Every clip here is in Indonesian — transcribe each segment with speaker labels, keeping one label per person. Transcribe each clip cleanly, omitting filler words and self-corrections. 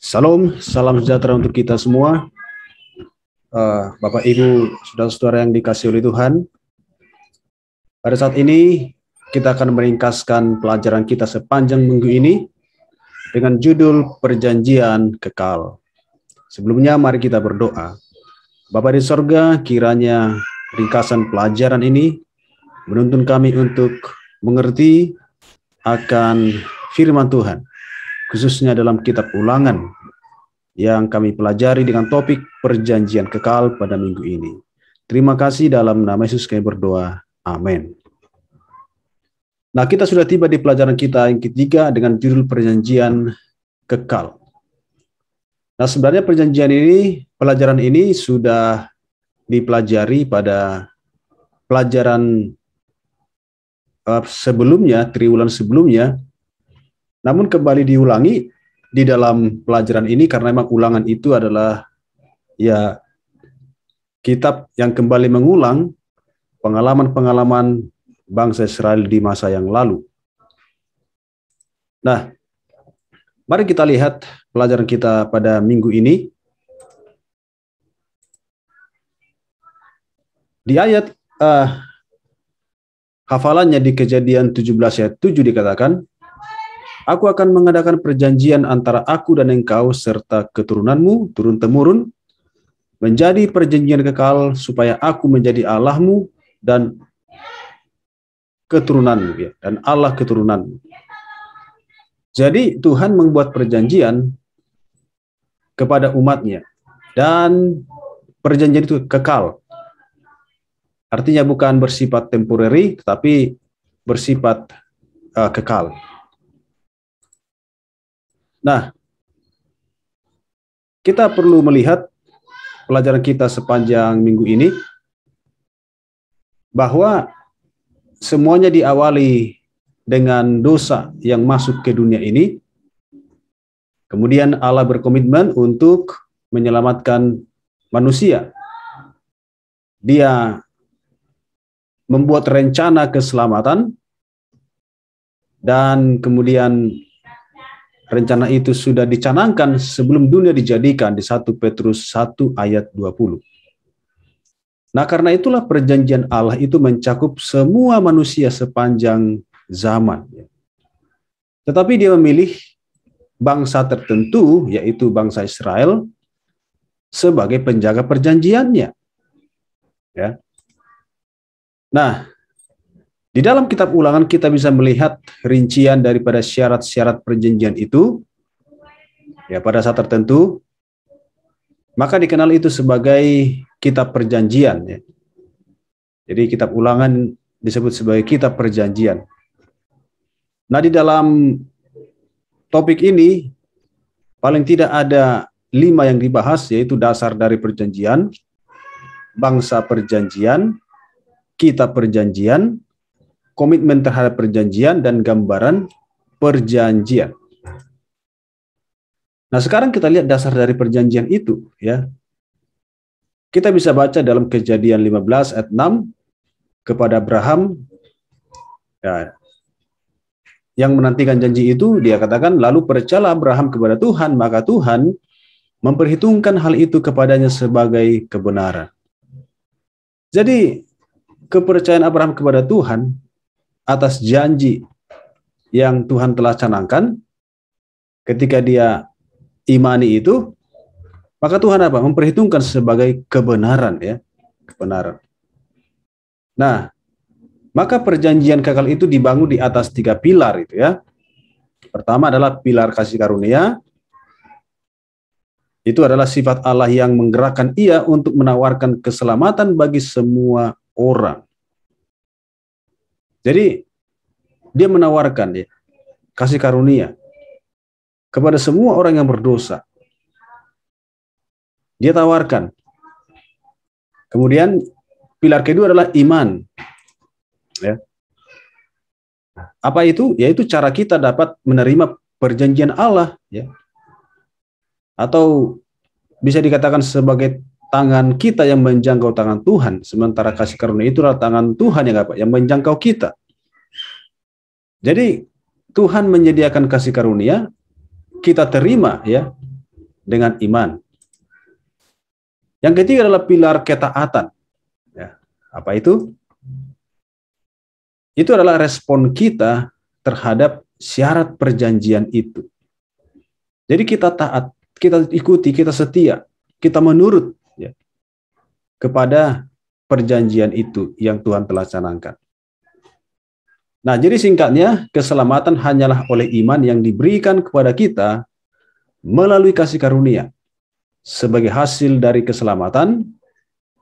Speaker 1: Salam, salam sejahtera untuk kita semua. Bapak, Ibu, saudara-saudara yang dikasihi oleh Tuhan. Pada saat ini, kita akan meringkaskan pelajaran kita sepanjang minggu ini dengan judul Perjanjian Kekal. Sebelumnya, mari kita berdoa. Bapa di sorga, kiranya ringkasan pelajaran ini menuntun kami untuk mengerti akan firman Tuhan, khususnya dalam kitab Ulangan yang kami pelajari dengan topik perjanjian kekal pada minggu ini. Terima kasih, dalam nama Yesus kami berdoa. Amin. Nah, kita sudah tiba di pelajaran kita yang ketiga dengan judul perjanjian kekal. Nah, sebenarnya pelajaran ini sudah dipelajari pada pelajaran sebelumnya, triwulan sebelumnya, namun kembali diulangi di dalam pelajaran ini karena memang Ulangan itu adalah kitab yang kembali mengulang pengalaman-pengalaman bangsa Israel di masa yang lalu. Nah, mari kita lihat pelajaran kita pada minggu ini. Di ayat hafalannya di Kejadian 17 ayat 7 dikatakan, Aku akan mengadakan perjanjian antara aku dan engkau serta keturunanmu turun-temurun, menjadi perjanjian kekal supaya aku menjadi Allahmu dan keturunanmu, dan Allah keturunanmu. Jadi Tuhan membuat perjanjian kepada umatnya, dan perjanjian itu kekal. Artinya bukan bersifat temporary, tetapi bersifat kekal. Nah, kita perlu melihat pelajaran kita sepanjang minggu ini bahwa semuanya diawali dengan dosa yang masuk ke dunia ini. Kemudian Allah berkomitmen untuk menyelamatkan manusia. Dia membuat rencana keselamatan, dan kemudian rencana itu sudah dicanangkan sebelum dunia dijadikan di 1 Petrus 1 ayat 20. Nah, karena itulah perjanjian Allah itu mencakup semua manusia sepanjang zaman. Tetapi dia memilih bangsa tertentu, yaitu bangsa Israel, sebagai penjaga perjanjiannya. Ya. Nah, di dalam kitab Ulangan kita bisa melihat rincian daripada syarat-syarat perjanjian itu. Ya, pada saat tertentu, maka dikenal itu sebagai kitab perjanjian. Ya. Jadi kitab Ulangan disebut sebagai kitab perjanjian. Nah, di dalam topik ini paling tidak ada 5 yang dibahas, yaitu dasar dari perjanjian, bangsa perjanjian, kitab perjanjian, komitmen terhadap perjanjian, dan gambaran perjanjian. Nah, sekarang kita lihat dasar dari perjanjian itu, ya. Kita bisa baca dalam Kejadian 15 ayat 6 kepada Abraham, ya, yang menantikan janji itu, dia katakan, lalu percayalah Abraham kepada Tuhan, maka Tuhan memperhitungkan hal itu kepadanya sebagai kebenaran. Jadi, kepercayaan Abraham kepada Tuhan atas janji yang Tuhan telah canangkan, ketika dia imani itu, maka Tuhan apa? Memperhitungkan sebagai kebenaran, ya, kebenaran. Nah, maka perjanjian kekal itu dibangun di atas 3 pilar itu, ya. Pertama adalah pilar kasih karunia. Itu adalah sifat Allah yang menggerakkan Ia untuk menawarkan keselamatan bagi semua orang. Jadi dia menawarkan, ya, kasih karunia kepada semua orang yang berdosa. Dia tawarkan. Kemudian pilar kedua adalah iman. Ya. Apa itu? Yaitu cara kita dapat menerima perjanjian Allah, ya. Atau bisa dikatakan sebagai tangan kita yang menjangkau tangan Tuhan, sementara kasih karunia itu adalah tangan Tuhan yang menjangkau kita. Jadi Tuhan menyediakan kasih karunia, kita terima, ya, dengan iman. Yang ketiga adalah pilar ketaatan. Ya, apa itu? Itu adalah respon kita terhadap syarat perjanjian itu. Jadi kita taat, kita ikuti, kita setia, kita menurut ya, kepada perjanjian itu yang Tuhan telah canangkan. Nah, jadi singkatnya, keselamatan hanyalah oleh iman yang diberikan kepada kita melalui kasih karunia. Sebagai hasil dari keselamatan,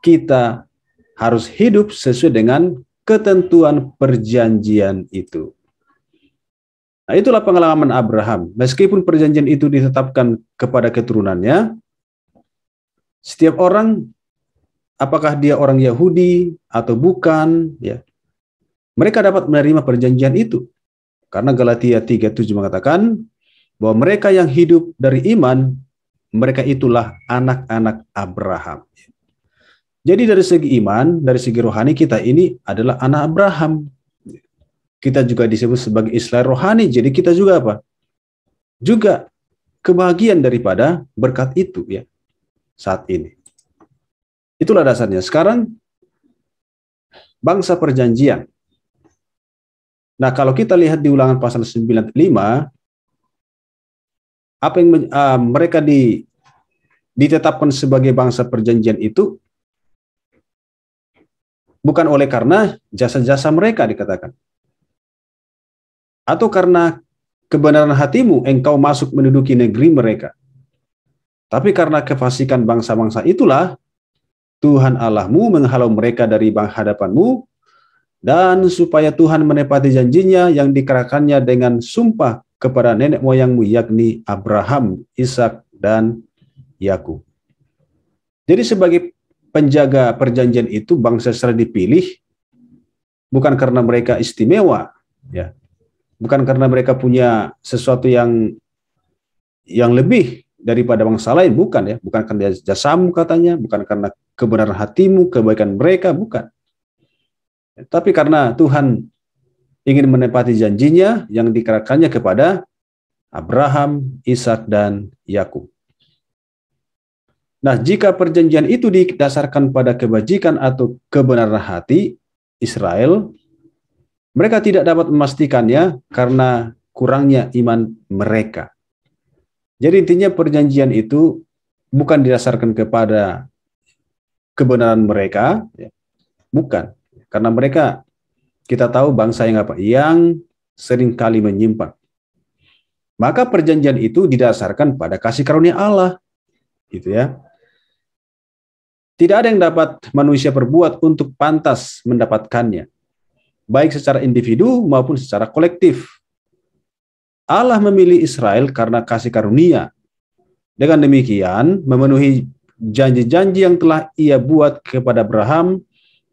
Speaker 1: kita harus hidup sesuai dengan ketentuan perjanjian itu. Nah, itulah pengalaman Abraham. Meskipun perjanjian itu ditetapkan kepada keturunannya, setiap orang, apakah dia orang Yahudi atau bukan, ya, mereka dapat menerima perjanjian itu. Karena Galatia 3:7 mengatakan bahwa mereka yang hidup dari iman, mereka itulah anak-anak Abraham. Jadi dari segi iman, dari segi rohani, kita ini adalah anak Abraham. Kita juga disebut sebagai Israel rohani, jadi kita juga apa? Juga kebahagiaan daripada berkat itu ya saat ini. Itulah dasarnya. Sekarang bangsa perjanjian. Nah, kalau kita lihat di Ulangan pasal 95, apa yang mereka ditetapkan sebagai bangsa perjanjian itu bukan oleh karena jasa-jasa mereka dikatakan. Atau karena kebenaran hatimu engkau masuk menduduki negeri mereka. Tapi karena kefasikan bangsa-bangsa itulah Tuhan Allahmu menghalau mereka dari hadapanmu, dan supaya Tuhan menepati janjinya yang dikerahkannya dengan sumpah kepada nenek moyangmu, yakni Abraham, Ishak, dan Yakub. Jadi sebagai penjaga perjanjian itu, bangsa Israel dipilih bukan karena mereka istimewa, ya, bukan karena mereka punya sesuatu yang lebih daripada bangsa lain, bukan ya, bukan karena jasamu katanya, bukan karena kebenaran hatimu, kebaikan mereka, bukan. Tapi karena Tuhan ingin menepati janjinya yang dikerahkannya kepada Abraham, Ishak, dan Yakub. Nah, jika perjanjian itu didasarkan pada kebajikan atau kebenaran hati Israel, mereka tidak dapat memastikannya karena kurangnya iman mereka. Jadi intinya perjanjian itu bukan didasarkan kepada kebenaran mereka, ya, bukan. Karena mereka, kita tahu bangsa yang apa? Yang seringkali menyimpang. Maka perjanjian itu didasarkan pada kasih karunia Allah. Gitu ya. Tidak ada yang dapat manusia perbuat untuk pantas mendapatkannya. Baik secara individu maupun secara kolektif. Allah memilih Israel karena kasih karunia. Dengan demikian, memenuhi janji-janji yang telah Ia buat kepada Abraham,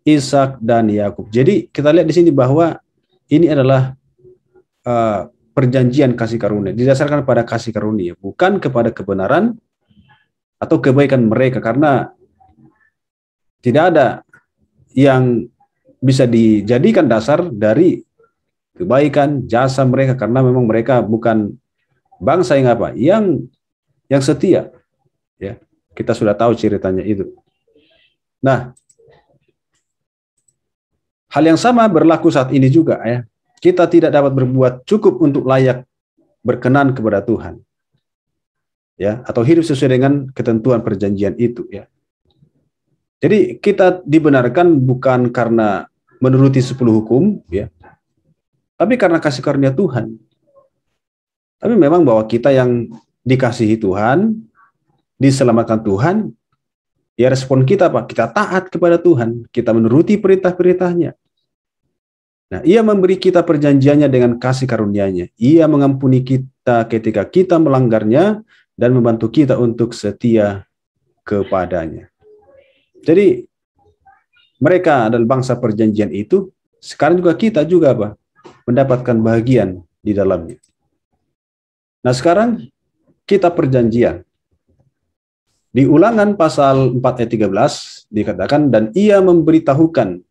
Speaker 1: Ishak, dan Yakub. Jadi kita lihat di sini bahwa ini adalah perjanjian kasih karunia, didasarkan pada kasih karunia, bukan kepada kebenaran atau kebaikan mereka, karena tidak ada yang bisa dijadikan dasar dari kebaikan jasa mereka, karena memang mereka bukan bangsa yang apa, yang setia. Ya, kita sudah tahu ceritanya itu. Nah, hal yang sama berlaku saat ini juga ya. Kita tidak dapat berbuat cukup untuk layak berkenan kepada Tuhan. Ya, atau hidup sesuai dengan ketentuan perjanjian itu ya. Jadi kita dibenarkan bukan karena menuruti 10 hukum ya. Tapi karena kasih karunia Tuhan. Tapi memang bahwa kita yang dikasihi Tuhan, diselamatkan Tuhan, ya respon kita apa? Kita taat kepada Tuhan, kita menuruti perintah-perintahnya. Nah, Ia memberi kita perjanjiannya dengan kasih karunia-Nya. Ia mengampuni kita ketika kita melanggarnya dan membantu kita untuk setia kepadanya. Jadi mereka adalah bangsa perjanjian itu, sekarang juga kita juga apa? Mendapatkan bagian di dalamnya. Nah, sekarang kita perjanjian. Di Ulangan pasal 4 ayat 13 dikatakan, dan Ia memberitahukan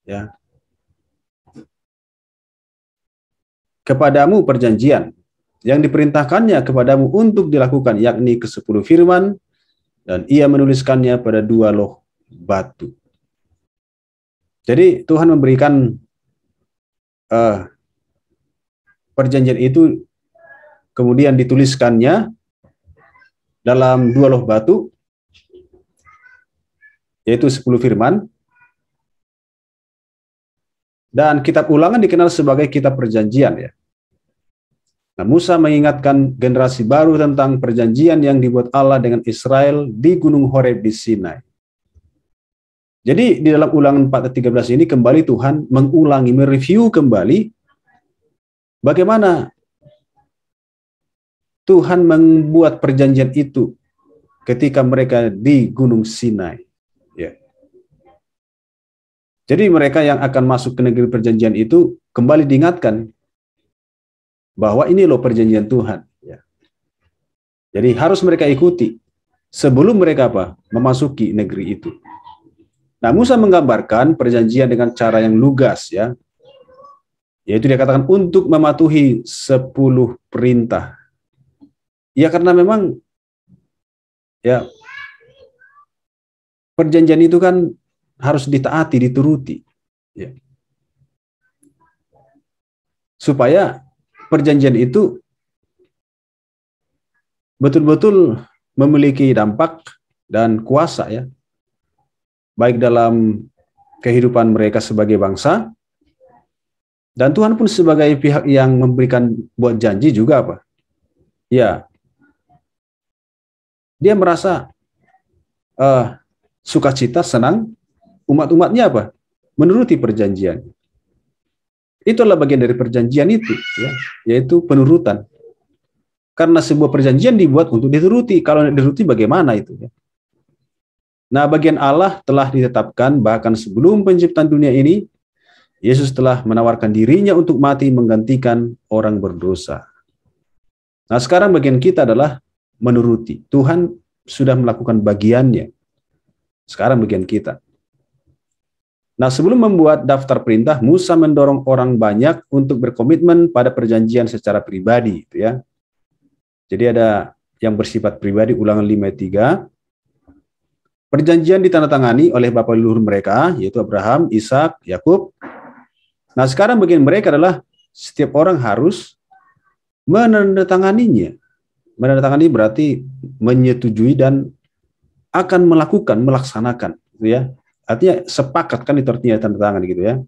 Speaker 1: ya, kepadamu perjanjian, yang diperintahkannya kepadamu untuk dilakukan, yakni ke-10 firman, dan ia menuliskannya pada 2 loh batu. Jadi Tuhan memberikan perjanjian itu, kemudian dituliskannya dalam 2 loh batu, yaitu 10 firman. Dan kitab Ulangan dikenal sebagai kitab perjanjian, ya. Nah, Musa mengingatkan generasi baru tentang perjanjian yang dibuat Allah dengan Israel di Gunung Horeb di Sinai. Jadi di dalam Ulangan 4:13 ini kembali Tuhan mengulangi, mereview kembali bagaimana Tuhan membuat perjanjian itu ketika mereka di Gunung Sinai. Ya. Jadi mereka yang akan masuk ke negeri perjanjian itu kembali diingatkan bahwa ini loh perjanjian Tuhan. Ya. Jadi harus mereka ikuti sebelum mereka memasuki negeri itu. Nah, Musa menggambarkan perjanjian dengan cara yang lugas, ya, yaitu dia katakan untuk mematuhi 10 perintah. Ya, karena memang ya perjanjian itu kan harus ditaati, dituruti, ya. Supaya perjanjian itu betul-betul memiliki dampak dan kuasa, ya, baik dalam kehidupan mereka sebagai bangsa, dan Tuhan pun sebagai pihak yang memberikan buat janji juga ya, dia merasa sukacita, senang umat-umatnya menuruti perjanjian. Itulah bagian dari perjanjian itu, ya, yaitu penurutan. Karena sebuah perjanjian dibuat untuk dituruti. Kalau tidak dituruti bagaimana itu? Ya? Nah, bagian Allah telah ditetapkan bahkan sebelum penciptaan dunia ini, Yesus telah menawarkan dirinya untuk mati menggantikan orang berdosa. Nah, sekarang bagian kita adalah menuruti. Tuhan sudah melakukan bagiannya. Sekarang bagian kita. Nah, sebelum membuat daftar perintah, Musa mendorong orang banyak untuk berkomitmen pada perjanjian secara pribadi, gitu ya. Jadi ada yang bersifat pribadi, Ulangan 5:3. Perjanjian ditandatangani oleh bapa leluhur mereka, yaitu Abraham, Ishak, Yakub. Nah, sekarang bagian mereka adalah setiap orang harus menandatanganinya. Menandatangani berarti menyetujui dan akan melakukan, melaksanakan, gitu ya. Artinya sepakat, kan itu artinya tanda tangan gitu ya.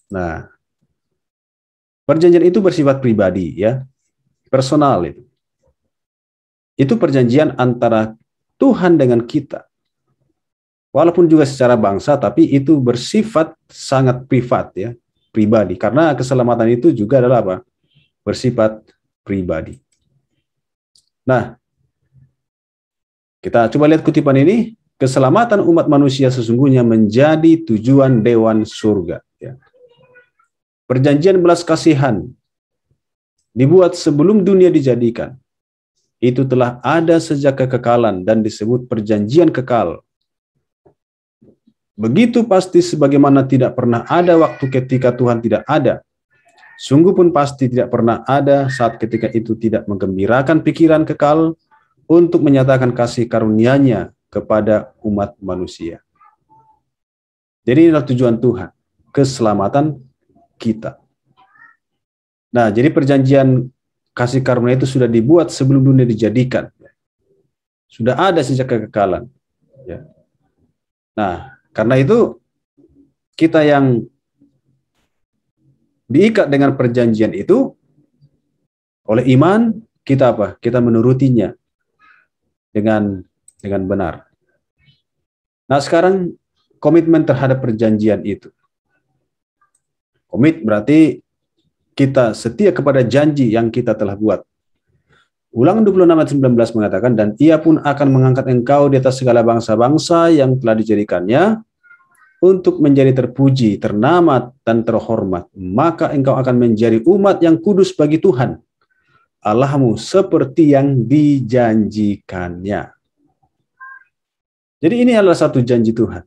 Speaker 1: Nah, perjanjian itu bersifat pribadi, ya, personal itu. Itu perjanjian antara Tuhan dengan kita. Walaupun juga secara bangsa, tapi itu bersifat sangat privat, ya, pribadi. Karena keselamatan itu juga adalah bersifat pribadi. Nah, kita coba lihat kutipan ini. Keselamatan umat manusia sesungguhnya menjadi tujuan dewan surga. Ya. Perjanjian belas kasihan dibuat sebelum dunia dijadikan. Itu telah ada sejak kekekalan dan disebut perjanjian kekal. Begitu pasti sebagaimana tidak pernah ada waktu ketika Tuhan tidak ada. Sungguh pun pasti tidak pernah ada saat ketika itu tidak menggembirakan pikiran kekal untuk menyatakan kasih karunia-Nya kepada umat manusia. Jadi inilah tujuan Tuhan, keselamatan kita. Nah, jadi perjanjian kasih karunia itu sudah dibuat sebelum dunia dijadikan. Sudah ada sejak kekekalan. Ya. Nah, karena itu kita yang diikat dengan perjanjian itu oleh iman, kita Kita menurutinya dengan benar. Nah, sekarang komitmen terhadap perjanjian itu. Komit berarti kita setia kepada janji yang kita telah buat. Ulangan 26:19 mengatakan, dan ia pun akan mengangkat engkau di atas segala bangsa-bangsa yang telah dijadikannya untuk menjadi terpuji, ternama, dan terhormat. Maka engkau akan menjadi umat yang kudus bagi Tuhan Allahmu seperti yang dijanjikannya. Jadi ini adalah satu janji Tuhan.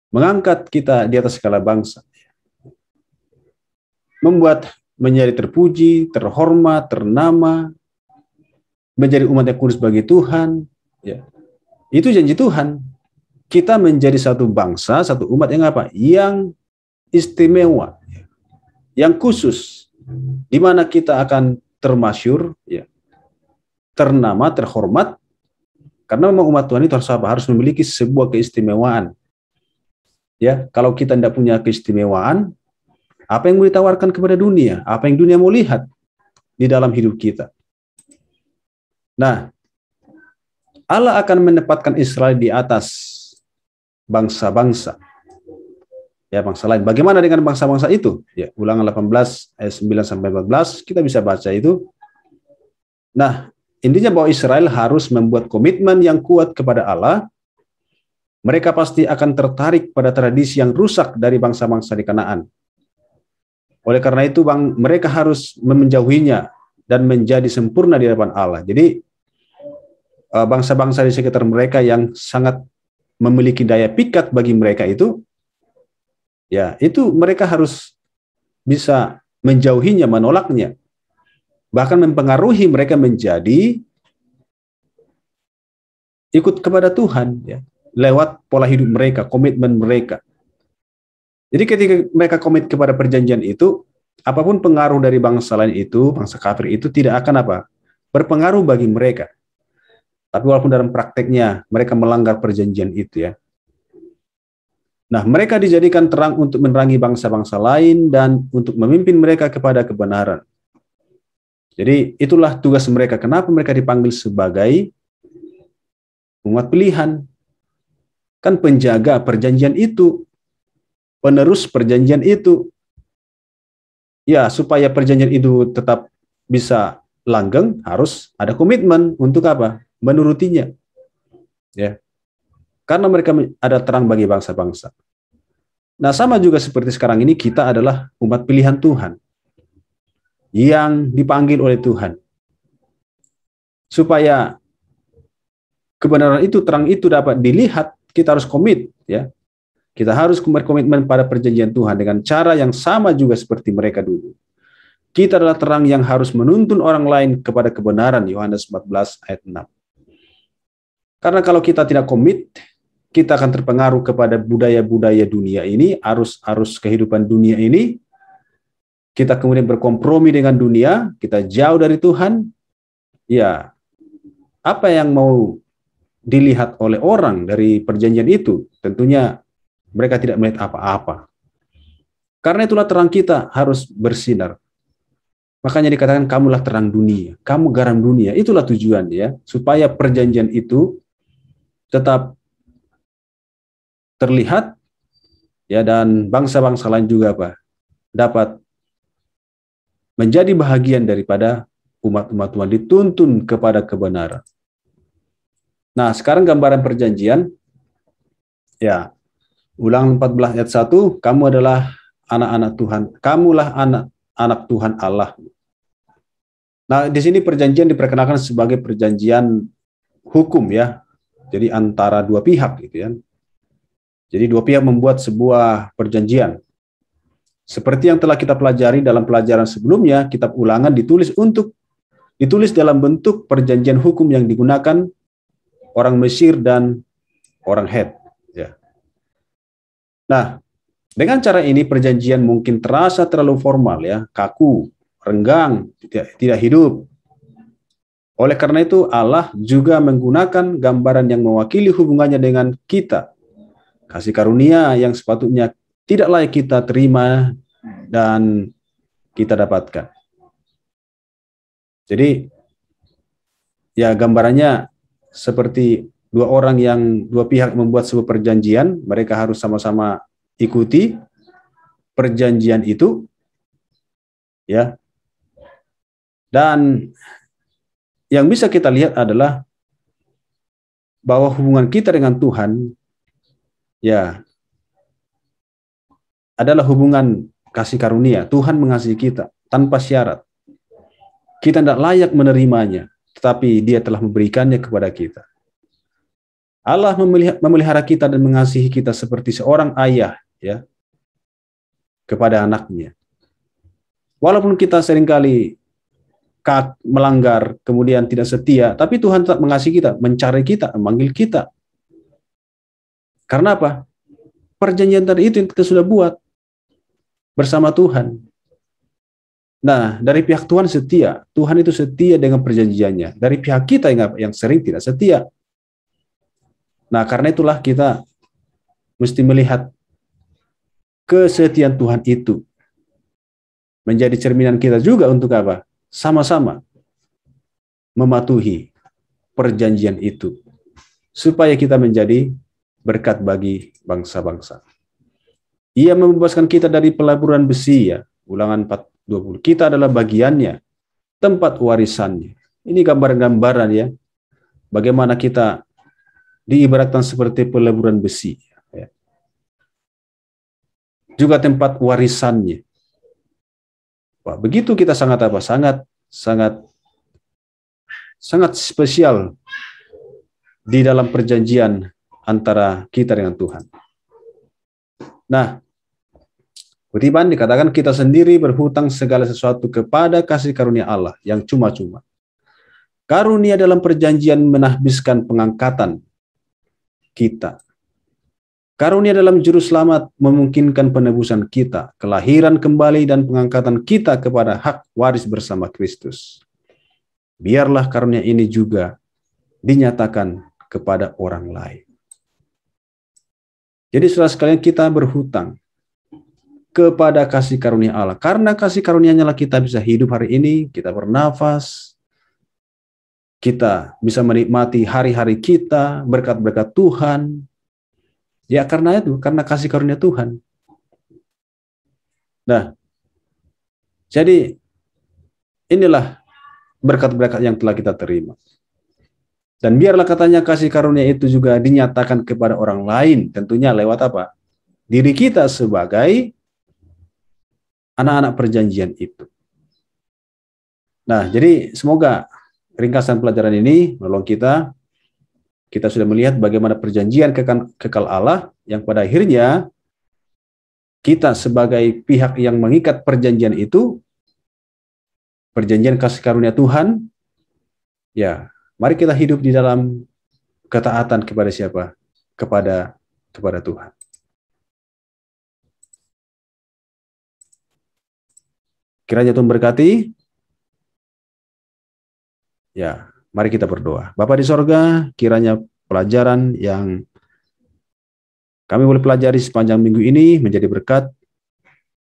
Speaker 1: Mengangkat kita di atas segala bangsa. Membuat menjadi terpuji, terhormat, ternama, menjadi umat yang kudus bagi Tuhan. Ya. Itu janji Tuhan. Kita menjadi satu bangsa, satu umat yang apa? Yang istimewa, yang khusus, di mana kita akan termasyur, ya, ternama, terhormat, karena memang umat Tuhan itu harus apa? Harus memiliki sebuah keistimewaan. Ya, kalau kita tidak punya keistimewaan, apa yang mau ditawarkan kepada dunia? Apa yang dunia mau lihat di dalam hidup kita? Nah, Allah akan menempatkan Israel di atas bangsa-bangsa. Ya, bangsa lain. Bagaimana dengan bangsa-bangsa itu? Ya, Ulangan 18 ayat 9 sampai 14 kita bisa baca itu. Nah, intinya bahwa Israel harus membuat komitmen yang kuat kepada Allah. Mereka pasti akan tertarik pada tradisi yang rusak dari bangsa-bangsa di Kanaan. Oleh karena itu, mereka harus menjauhinya dan menjadi sempurna di hadapan Allah. Jadi, bangsa-bangsa di sekitar mereka yang sangat memiliki daya pikat bagi mereka itu, ya, itu mereka harus bisa menjauhinya, menolaknya. Bahkan mempengaruhi mereka menjadi ikut kepada Tuhan, ya, lewat pola hidup mereka, komitmen mereka. Jadi ketika mereka komit kepada perjanjian itu, apapun pengaruh dari bangsa lain itu, bangsa kafir itu tidak akan apa? Berpengaruh bagi mereka. Tapi walaupun dalam prakteknya mereka melanggar perjanjian itu, ya. Nah, mereka dijadikan terang untuk menerangi bangsa-bangsa lain dan untuk memimpin mereka kepada kebenaran. Jadi itulah tugas mereka. Kenapa mereka dipanggil sebagai umat pilihan? Kan penjaga perjanjian itu, penerus perjanjian itu. Ya, supaya perjanjian itu tetap bisa langgeng, harus ada komitmen untuk apa? Menurutinya. Ya. Karena mereka ada terang bagi bangsa-bangsa. Nah, sama juga seperti sekarang ini, kita adalah umat pilihan Tuhan yang dipanggil oleh Tuhan. Supaya kebenaran itu, terang itu dapat dilihat, kita harus komit, ya. Kita harus berkomitmen pada perjanjian Tuhan dengan cara yang sama juga seperti mereka dulu. Kita adalah terang yang harus menuntun orang lain kepada kebenaran, Yohanes 14 ayat 6. Karena kalau kita tidak komit, kita akan terpengaruh kepada budaya-budaya dunia ini, arus-arus kehidupan dunia ini. Kita kemudian berkompromi dengan dunia, kita jauh dari Tuhan. Ya, apa yang mau dilihat oleh orang dari perjanjian itu? Tentunya mereka tidak melihat apa-apa. Karena itulah terang kita harus bersinar. Makanya dikatakan kamulah terang dunia, kamu garam dunia. Itulah tujuan, ya, supaya perjanjian itu tetap terlihat, ya, dan bangsa-bangsa lain juga apa? Dapat menjadi bahagian daripada umat-umat Tuhan, dituntun kepada kebenaran. Nah, sekarang gambaran perjanjian, ya, Ulangan 14 ayat 1, kamu adalah anak-anak Tuhan, kamulah anak-anak Tuhan Allah. Nah, di sini perjanjian diperkenalkan sebagai perjanjian hukum, ya. Jadi antara dua pihak gitu, ya. Jadi dua pihak membuat sebuah perjanjian. Seperti yang telah kita pelajari dalam pelajaran sebelumnya, kitab Ulangan ditulis dalam bentuk perjanjian hukum yang digunakan orang Mesir dan orang Het. Ya. Nah, dengan cara ini perjanjian mungkin terasa terlalu formal, ya, kaku, renggang, tidak hidup. Oleh karena itu Allah juga menggunakan gambaran yang mewakili hubungannya dengan kita. Kasih karunia yang sepatutnya tidak layak kita terima dan kita dapatkan. Jadi, ya, gambarannya seperti dua pihak membuat sebuah perjanjian, mereka harus sama-sama ikuti perjanjian itu, ya. Dan yang bisa kita lihat adalah bahwa hubungan kita dengan Tuhan, ya, adalah hubungan kasih karunia. Tuhan mengasihi kita tanpa syarat. Kita tidak layak menerimanya, tetapi Dia telah memberikannya kepada kita. Allah memelihara kita dan mengasihi kita seperti seorang ayah, ya, kepada anaknya. Walaupun kita seringkali melanggar, kemudian tidak setia, tapi Tuhan tetap mengasihi kita, mencari kita, memanggil kita. Karena apa? Perjanjian tadi itu yang kita sudah buat bersama Tuhan. Nah, dari pihak Tuhan setia. Tuhan itu setia dengan perjanjiannya. Dari pihak kita yang sering tidak setia. Nah, karena itulah kita mesti melihat kesetiaan Tuhan itu menjadi cerminan kita juga untuk apa? Sama-sama mematuhi perjanjian itu, supaya kita menjadi berkat bagi bangsa-bangsa. Ia membebaskan kita dari pelaburan besi, ya. Ulangan 4:20. Kita adalah bagiannya, tempat warisannya. Ini gambaran-gambaran, ya, bagaimana kita diibaratkan seperti pelaburan besi, ya. Juga tempat warisannya. Wah, begitu kita sangat apa? Sangat spesial di dalam perjanjian antara kita dengan Tuhan. Nah, Kutipan dikatakan kita sendiri berhutang segala sesuatu kepada kasih karunia Allah yang cuma-cuma. Karunia dalam perjanjian menahbiskan pengangkatan kita. Karunia dalam juru selamat memungkinkan penebusan kita, kelahiran kembali dan pengangkatan kita kepada hak waris bersama Kristus. Biarlah karunia ini juga dinyatakan kepada orang lain. Jadi saudara sekalian, kita berhutang kepada kasih karunia Allah. Karena kasih karunia-Nya lah kita bisa hidup hari ini, kita bernafas, kita bisa menikmati hari-hari kita, berkat-berkat Tuhan. Ya karena itu, karena kasih karunia Tuhan. Nah, jadi inilah berkat-berkat yang telah kita terima. Dan biarlah katanya kasih karunia itu juga dinyatakan kepada orang lain, tentunya lewat apa? Diri kita sebagai anak-anak perjanjian itu. Nah, jadi semoga ringkasan pelajaran ini menolong kita. Kita sudah melihat bagaimana perjanjian kekal Allah yang pada akhirnya kita sebagai pihak yang mengikat perjanjian itu, perjanjian kasih karunia Tuhan, ya mari kita hidup di dalam ketaatan kepada siapa? Kepada Tuhan. Kiranya Tuhan berkati. Ya, mari kita berdoa. Bapa di sorga, kiranya pelajaran yang kami boleh pelajari sepanjang minggu ini menjadi berkat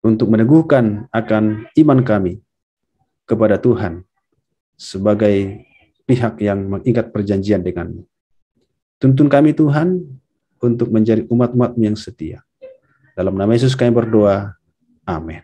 Speaker 1: untuk meneguhkan akan iman kami kepada Tuhan sebagai pihak yang mengikat perjanjian denganmu. Tuntun kami Tuhan untuk menjadi umat-umat-Mu yang setia. Dalam nama Yesus kami berdoa. Amin.